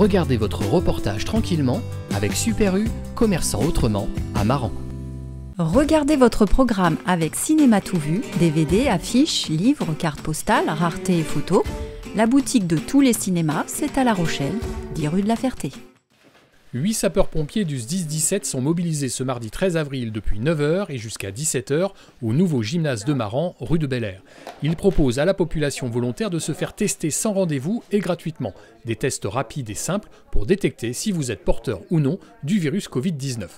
Regardez votre reportage tranquillement avec Super U, commerçant autrement, à Maran. Regardez votre programme avec Cinéma Tout Vu, DVD, affiches, livres, cartes postales, raretés et photos. La boutique de tous les cinémas, c'est à La Rochelle, 10 rue de la Ferté. 8 sapeurs-pompiers du SDIS-17 sont mobilisés ce mardi 13 avril depuis 9h et jusqu'à 17h au nouveau gymnase de Maran, rue de Bel-Air. Ils proposent à la population volontaire de se faire tester sans rendez-vous et gratuitement. Des tests rapides et simples pour détecter si vous êtes porteur ou non du virus Covid-19.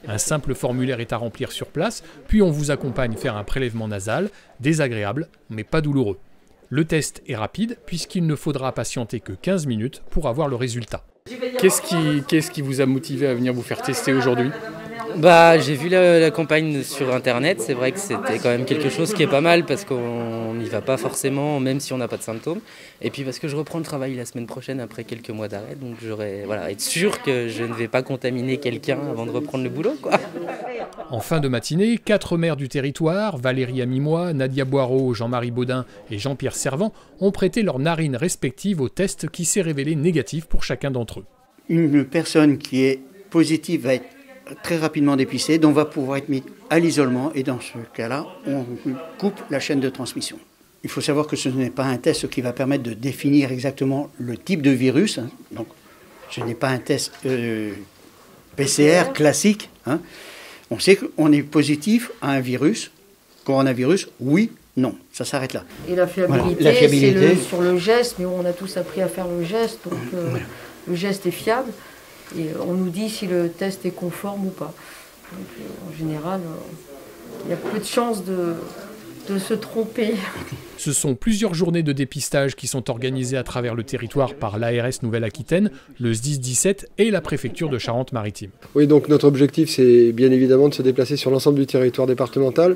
Un simple formulaire est à remplir sur place, puis on vous accompagne faire un prélèvement nasal, désagréable mais pas douloureux. Le test est rapide puisqu'il ne faudra patienter que 15 minutes pour avoir le résultat. Qu'est-ce qui vous a motivé à venir vous faire tester aujourd'hui ? J'ai vu la campagne sur internet, c'est vrai que c'était quand même quelque chose qui est pas mal parce qu'on n'y va pas forcément même si on n'a pas de symptômes. Et puis parce que je reprends le travail la semaine prochaine après quelques mois d'arrêt, donc être sûr que je ne vais pas contaminer quelqu'un avant de reprendre le boulot, quoi. En fin de matinée, 4 maires du territoire, Valérie Amimois, Nadia Boireau, Jean-Marie Baudin et Jean-Pierre Servant, ont prêté leurs narines respectives au test qui s'est révélé négatif pour chacun d'entre eux. Une personne qui est positive va être très rapidement dépistée, donc va pouvoir être mise à l'isolement et dans ce cas-là, on coupe la chaîne de transmission. Il faut savoir que ce n'est pas un test qui va permettre de définir exactement le type de virus, donc ce n'est pas un test PCR classique. On sait qu'on est positif à un virus, coronavirus, oui, non, ça s'arrête là. Et la fiabilité, voilà, c'est sur le geste, mais on a tous appris à faire le geste, donc le geste est fiable. Et on nous dit si le test est conforme ou pas. Donc, en général, il y a peu de chances de se tromper. Ce sont plusieurs journées de dépistage qui sont organisées à travers le territoire par l'ARS Nouvelle-Aquitaine, le SDIS-17 et la préfecture de Charente-Maritime. Oui, donc notre objectif, c'est bien évidemment de se déplacer sur l'ensemble du territoire départemental.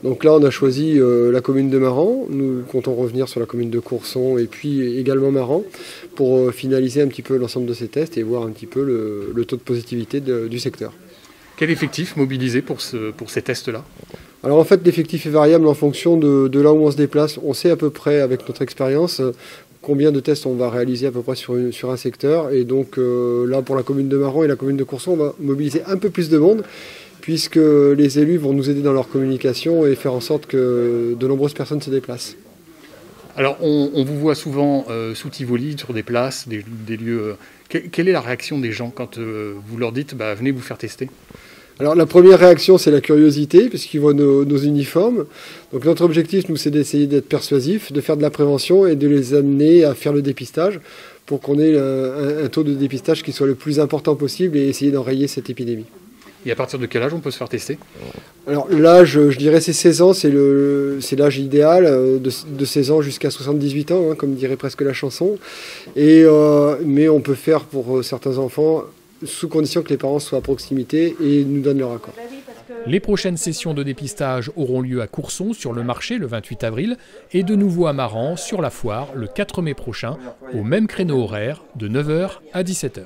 Donc là, on a choisi la commune de Maran. Nous comptons revenir sur la commune de Courson et puis également Maran pour finaliser un petit peu l'ensemble de ces tests et voir un petit peu le taux de positivité du secteur. Quel effectif mobilisé pour ces tests-là ? Alors en fait, l'effectif est variable en fonction de là où on se déplace. On sait à peu près, avec notre expérience, combien de tests on va réaliser à peu près sur un secteur. Et donc là, pour la commune de Maran et la commune de Courson, on va mobiliser un peu plus de monde, puisque les élus vont nous aider dans leur communication et faire en sorte que de nombreuses personnes se déplacent. Alors on vous voit souvent sous Tivoli, sur des places, des lieux. Quelle est la réaction des gens quand vous leur dites venez vous faire tester ? Alors la première réaction, c'est la curiosité, puisqu'ils voient nos uniformes. Donc notre objectif, nous, c'est d'essayer d'être persuasif, de faire de la prévention et de les amener à faire le dépistage pour qu'on ait un taux de dépistage qui soit le plus important possible et essayer d'enrayer cette épidémie. Et à partir de quel âge on peut se faire tester ? Alors l'âge, je dirais c'est 16 ans, c'est l'âge idéal, de 16 ans jusqu'à 78 ans, comme dirait presque la chanson. Mais on peut faire pour certains enfants, sous condition que les parents soient à proximité et nous donnent leur accord. Les prochaines sessions de dépistage auront lieu à Courson sur le marché le 28 avril et de nouveau à Maran sur la foire le 4 mai prochain au même créneau horaire de 9h à 17h.